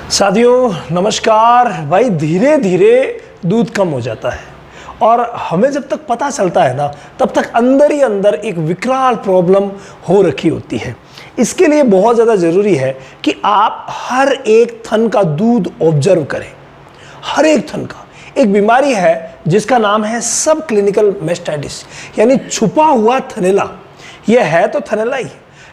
साथियों नमस्कार। भाई धीरे धीरे दूध कम हो जाता है और हमें जब तक पता चलता है ना तब तक अंदर ही अंदर एक विकराल प्रॉब्लम हो रखी होती है। इसके लिए बहुत ज़्यादा ज़रूरी है कि आप हर एक थन का दूध ऑब्जर्व करें। हर एक थन का एक बीमारी है जिसका नाम है सब क्लिनिकल मैस्टाइटिस, यानी छुपा हुआ थनैला। यह है तो थनैला ही,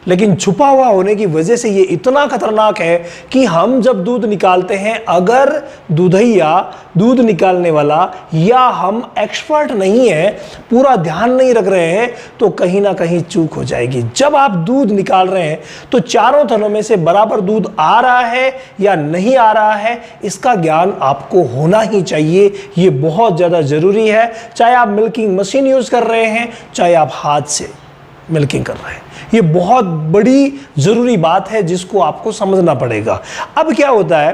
लेकिन छुपा हुआ होने की वजह से ये इतना खतरनाक है कि हम जब दूध निकालते हैं, अगर दूधैया दूध निकालने वाला या हम एक्सपर्ट नहीं है, पूरा ध्यान नहीं रख रहे हैं, तो कहीं ना कहीं चूक हो जाएगी। जब आप दूध निकाल रहे हैं तो चारों थनों में से बराबर दूध आ रहा है या नहीं आ रहा है, इसका ज्ञान आपको होना ही चाहिए। ये बहुत ज़्यादा ज़रूरी है। चाहे आप मिल्किंग मशीन यूज़ कर रहे हैं, चाहे आप हाथ से मिल्किंग कर रहे हैं, ये बहुत बड़ी ज़रूरी बात है जिसको आपको समझना पड़ेगा। अब क्या होता है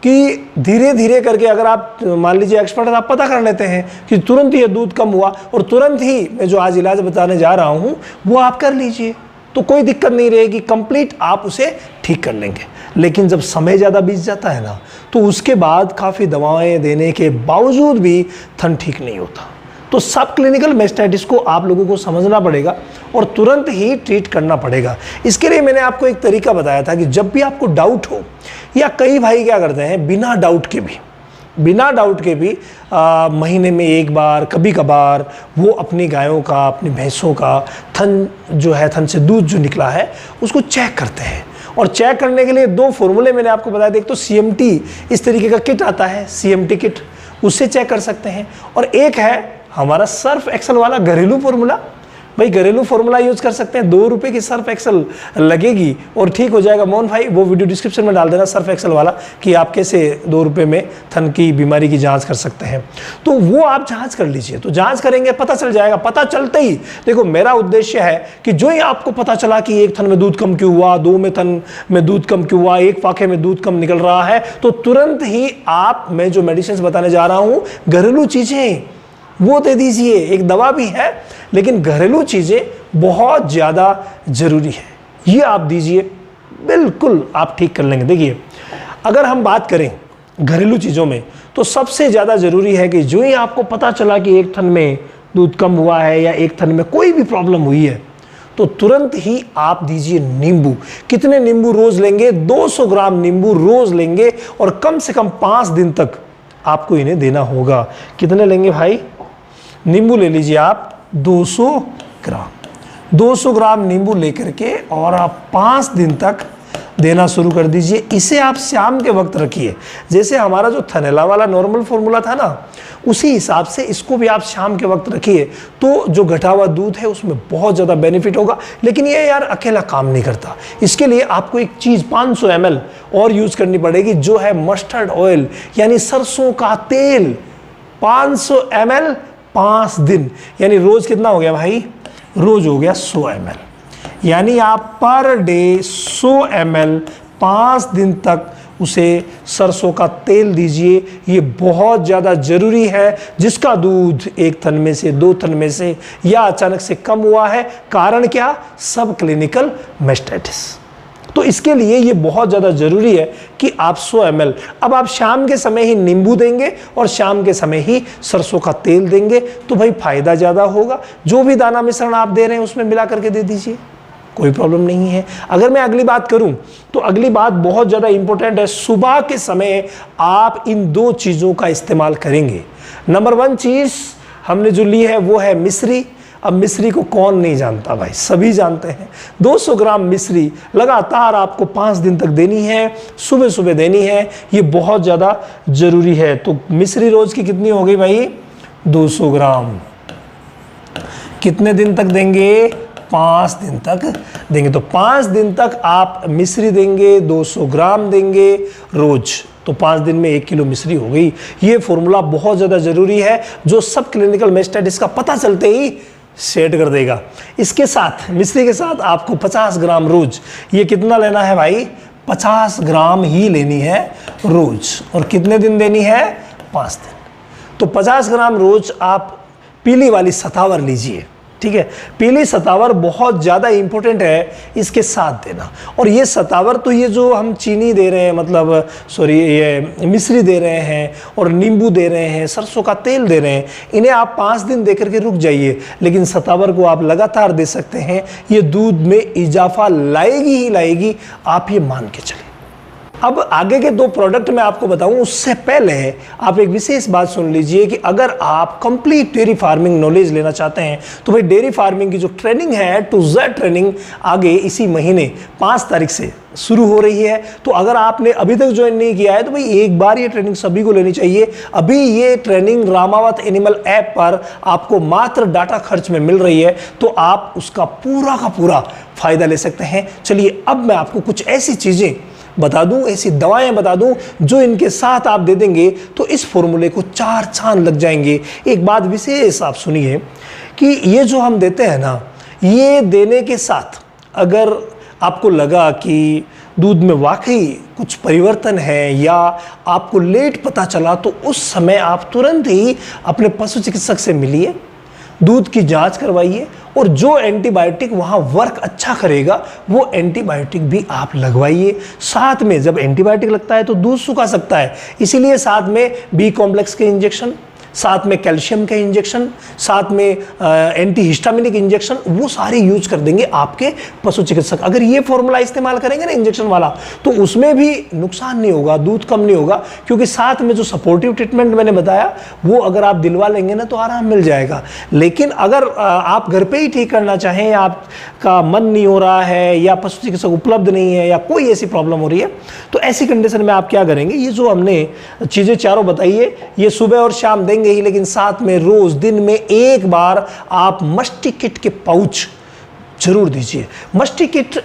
कि धीरे धीरे करके अगर आप मान लीजिए एक्सपर्ट आप पता कर लेते हैं कि तुरंत ये दूध कम हुआ और तुरंत ही मैं जो आज इलाज बताने जा रहा हूँ वो आप कर लीजिए, तो कोई दिक्कत नहीं रहेगी, कंप्लीट आप उसे ठीक कर लेंगे। लेकिन जब समय ज़्यादा बीत जाता है ना, तो उसके बाद काफ़ी दवाएँ देने के बावजूद भी थन ठीक नहीं होता। तो सब क्लिनिकल मैस्टाइटिस को आप लोगों को समझना पड़ेगा और तुरंत ही ट्रीट करना पड़ेगा। इसके लिए मैंने आपको एक तरीका बताया था कि जब भी आपको डाउट हो, या कई भाई क्या करते हैं बिना डाउट के भी महीने में एक बार कभी कभार वो अपनी गायों का, अपनी भैंसों का थन जो है, थन से दूध जो निकला है उसको चेक करते हैं। और चेक करने के लिए दो फॉर्मूले मैंने आपको बताया थे। एक तो CMT इस तरीके का किट आता है, CMT किट, उससे चेक कर सकते हैं। और एक है हमारा सर्फ एक्सल वाला घरेलू फॉर्मूला। भाई घरेलू फॉर्मूला यूज कर सकते हैं, 2 रुपए की सर्फ एक्सल लगेगी और ठीक हो जाएगा। मोहन भाई वो वीडियो डिस्क्रिप्शन में डाल देना, सर्फ एक्सल वाला, कि आप कैसे 2 रुपए में थन की बीमारी की जांच कर सकते हैं। तो वो आप जांच कर लीजिए, तो जांच करेंगे पता चल जाएगा। पता चलते ही देखो, मेरा उद्देश्य है कि जो ही आपको पता चला कि एक थन में दूध कम क्यों हुआ, 2 में थन में दूध कम क्यों हुआ, एक फाके में दूध कम निकल रहा है, तो तुरंत ही आप, मैं जो मेडिसिन बताने जा रहा हूँ, घरेलू चीजें वो दे दीजिए। एक दवा भी है, लेकिन घरेलू चीज़ें बहुत ज़्यादा ज़रूरी है, ये आप दीजिए, बिल्कुल आप ठीक कर लेंगे। देखिए अगर हम बात करें घरेलू चीज़ों में, तो सबसे ज़्यादा ज़रूरी है कि जो ही आपको पता चला कि एक थन में दूध कम हुआ है या एक थन में कोई भी प्रॉब्लम हुई है, तो तुरंत ही आप दीजिए नींबू। कितने नींबू रोज़ लेंगे? 200 ग्राम नींबू रोज़ लेंगे और कम से कम 5 दिन तक आपको इन्हें देना होगा। कितने लेंगे भाई? नींबू ले लीजिए आप 200 ग्राम नींबू लेकर के और आप 5 दिन तक देना शुरू कर दीजिए। इसे आप शाम के वक्त रखिए। जैसे हमारा जो थनैला वाला नॉर्मल फॉर्मूला था ना, उसी हिसाब से इसको भी आप शाम के वक्त रखिए, तो जो घटा हुआ दूध है उसमें बहुत ज़्यादा बेनिफिट होगा। लेकिन ये यार अकेला काम नहीं करता, इसके लिए आपको एक चीज़ 500 ml और यूज़ करनी पड़ेगी, जो है मस्टर्ड ऑयल, यानी सरसों का तेल। 500 ml 5 दिन, यानी रोज कितना हो गया भाई? रोज हो गया 100 ml, यानी आप पर डे 100 ml 5 दिन तक उसे सरसों का तेल दीजिए। ये बहुत ज़्यादा ज़रूरी है। जिसका दूध एक थन में से, 2 थन में से या अचानक से कम हुआ है, कारण क्या? सब क्लिनिकल मैस्टाइटिस। तो इसके लिए ये बहुत ज़्यादा ज़रूरी है कि आप 100 ml, अब आप शाम के समय ही नींबू देंगे और शाम के समय ही सरसों का तेल देंगे, तो भाई फ़ायदा ज़्यादा होगा। जो भी दाना मिश्रण आप दे रहे हैं उसमें मिला करके दे दीजिए, कोई प्रॉब्लम नहीं है। अगर मैं अगली बात करूं, तो अगली बात बहुत ज़्यादा इंपॉर्टेंट है। सुबह के समय आप इन 2 चीज़ों का इस्तेमाल करेंगे। नंबर 1 चीज़ हमने जो ली है वो है मिश्री। अब मिश्री को कौन नहीं जानता भाई, सभी जानते हैं। 200 ग्राम मिश्री लगातार आपको 5 दिन तक देनी है, सुबह सुबह देनी है, ये बहुत ज़्यादा ज़रूरी है। तो मिश्री रोज़ की कितनी हो गई भाई? 200 ग्राम। कितने दिन तक देंगे? 5 दिन तक देंगे। तो 5 दिन तक आप मिश्री देंगे, 200 ग्राम देंगे रोज़, तो 5 दिन में 1 किलो मिश्री हो गई। ये फॉर्मूला बहुत ज़्यादा ज़रूरी है, जो सब क्लिनिकल मैस्टाइटिस का पता चलते ही सेट कर देगा। इसके साथ, मिश्री के साथ आपको 50 ग्राम रोज, ये कितना लेना है भाई? 50 ग्राम ही लेनी है रोज। और कितने दिन देनी है? 5 दिन। तो 50 ग्राम रोज आप पीली वाली सतावर लीजिए, ठीक है। पीली सतावर बहुत ज़्यादा इंपॉर्टेंट है इसके साथ देना। और ये सतावर तो ये जो हम चीनी दे रहे हैं, मतलब सॉरी ये मिश्री दे रहे हैं और नींबू दे रहे हैं, सरसों का तेल दे रहे हैं, इन्हें आप 5 दिन दे करके रुक जाइए, लेकिन सतावर को आप लगातार दे सकते हैं। ये दूध में इजाफा लाएगी ही लाएगी, आप ये मान के चलिए। अब आगे के 2 प्रोडक्ट मैं आपको बताऊं उससे पहले आप एक विशेष बात सुन लीजिए कि अगर आप कंप्लीट डेयरी फार्मिंग नॉलेज लेना चाहते हैं तो भाई डेयरी फार्मिंग की जो ट्रेनिंग है टू जेड ट्रेनिंग आगे इसी महीने 5 तारीख से शुरू हो रही है। तो अगर आपने अभी तक ज्वाइन नहीं किया है तो भाई एक बार ये ट्रेनिंग सभी को लेनी चाहिए। अभी ये ट्रेनिंग रामावत एनिमल ऐप पर आपको मात्र डाटा खर्च में मिल रही है, तो आप उसका पूरा का पूरा फायदा ले सकते हैं। चलिए अब मैं आपको कुछ ऐसी चीजें बता दूं, ऐसी दवाएं बता दूं जो इनके साथ आप दे देंगे तो इस फॉर्मूले को 4 चांद लग जाएंगे। एक बात विशेष आप सुनिए कि ये जो हम देते हैं ना, ये देने के साथ अगर आपको लगा कि दूध में वाकई कुछ परिवर्तन है या आपको लेट पता चला, तो उस समय आप तुरंत ही अपने पशु चिकित्सक से मिलिए, दूध की जांच करवाइए और जो एंटीबायोटिक वहाँ वर्क अच्छा करेगा वो एंटीबायोटिक भी आप लगवाइए। साथ में जब एंटीबायोटिक लगता है तो दूध सुखा सकता है, इसीलिए साथ में बी कॉम्प्लेक्स के इंजेक्शन, साथ में कैल्शियम के इंजेक्शन, साथ में एंटी हिस्टामिनिक इंजेक्शन, वो सारे यूज कर देंगे आपके पशु चिकित्सक। अगर ये फॉर्मूला इस्तेमाल करेंगे ना इंजेक्शन वाला, तो उसमें भी नुकसान नहीं होगा, दूध कम नहीं होगा, क्योंकि साथ में जो सपोर्टिव ट्रीटमेंट मैंने बताया वो अगर आप दिलवा लेंगे ना तो आराम मिल जाएगा। लेकिन अगर आप घर पे ही ठीक करना चाहें, आपका मन नहीं हो रहा है या पशु चिकित्सक उपलब्ध नहीं है या कोई ऐसी प्रॉब्लम हो रही है, तो ऐसी कंडीशन में आप क्या करेंगे, ये जो हमने चीज़ें चारों बताई है ये सुबह और शाम देंगे ही, लेकिन साथ में रोज दिन में एक बार आप मस्टिकिट के पाउच जरूर दीजिए। मस्टिकिट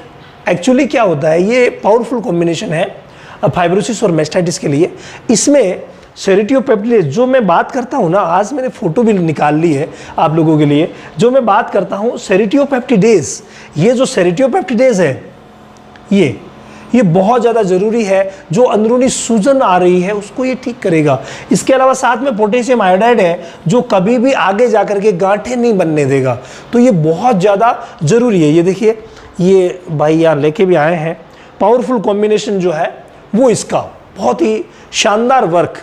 एक्चुअली क्या होता है, ये पावरफुल कॉम्बिनेशन है फाइब्रोसिस और मेस्टाइटिस के लिए। इसमें सेरिटियोपेप्टिडेज जो मैं बात करता हूं ना, आज मैंने फोटो भी निकाल ली है आप लोगों के लिए, जो मैं बात करता हूं सेरिटियोपेप्टिडेज, ये जो सेरिटियोपेप्टिडेज है ये बहुत ज़्यादा ज़रूरी है। जो अंदरूनी सूजन आ रही है उसको ये ठीक करेगा। इसके अलावा साथ में पोटेशियम आयोडाइड है जो कभी भी आगे जा कर के गांठें नहीं बनने देगा, तो ये बहुत ज़्यादा ज़रूरी है। ये देखिए, ये भाई यहाँ लेके भी आए हैं, पावरफुल कॉम्बिनेशन जो है वो इसका बहुत ही शानदार वर्क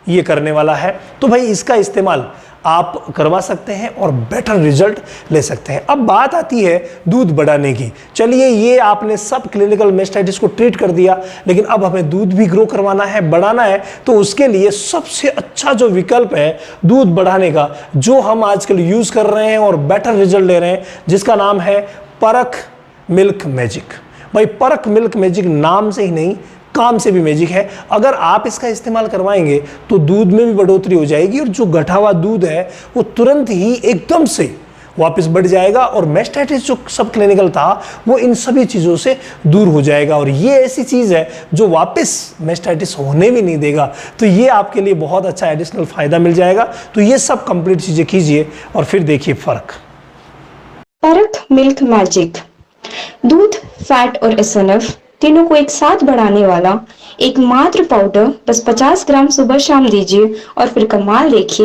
ये करने वाला है। तो भाई इसका इस्तेमाल आप करवा सकते हैं और बेटर रिजल्ट ले सकते हैं। अब बात आती है दूध बढ़ाने की। चलिए, ये आपने सब क्लिनिकल मेस्टाइटिस को ट्रीट कर दिया, लेकिन अब हमें दूध भी ग्रो करवाना है, बढ़ाना है, तो उसके लिए सबसे अच्छा जो विकल्प है दूध बढ़ाने का, जो हम आजकल यूज कर रहे हैं और बेटर रिजल्ट ले रहे हैं, जिसका नाम है परख मिल्क मैजिक। भाई परख मिल्क मैजिक नाम से ही नहीं, काम से भी मैजिक है। अगर आप इसका इस्तेमाल करवाएंगे तो दूध में भी बढ़ोतरी हो जाएगी और जो घटा हुआ दूध है वो तुरंत ही एकदम से वापस बढ़ जाएगा और मेस्टाइटिस जो सब क्लिनिकल था वो इन सभी चीज़ों से दूर हो जाएगा। और ये ऐसी चीज़ है जो वापस मेस्टाइटिस होने भी नहीं देगा, तो ये आपके लिए बहुत अच्छा एडिशनल फायदा मिल जाएगा। तो ये सब कंप्लीट चीज़ें कीजिए और फिर देखिए फर्क। परख मिल्क मैजिक दूध, फैट और एसएनएफ तीनों को एक साथ बढ़ाने वाला एकमात्र पाउडर, बस 50 ग्राम सुबह शाम दीजिए और फिर कमाल देखिए।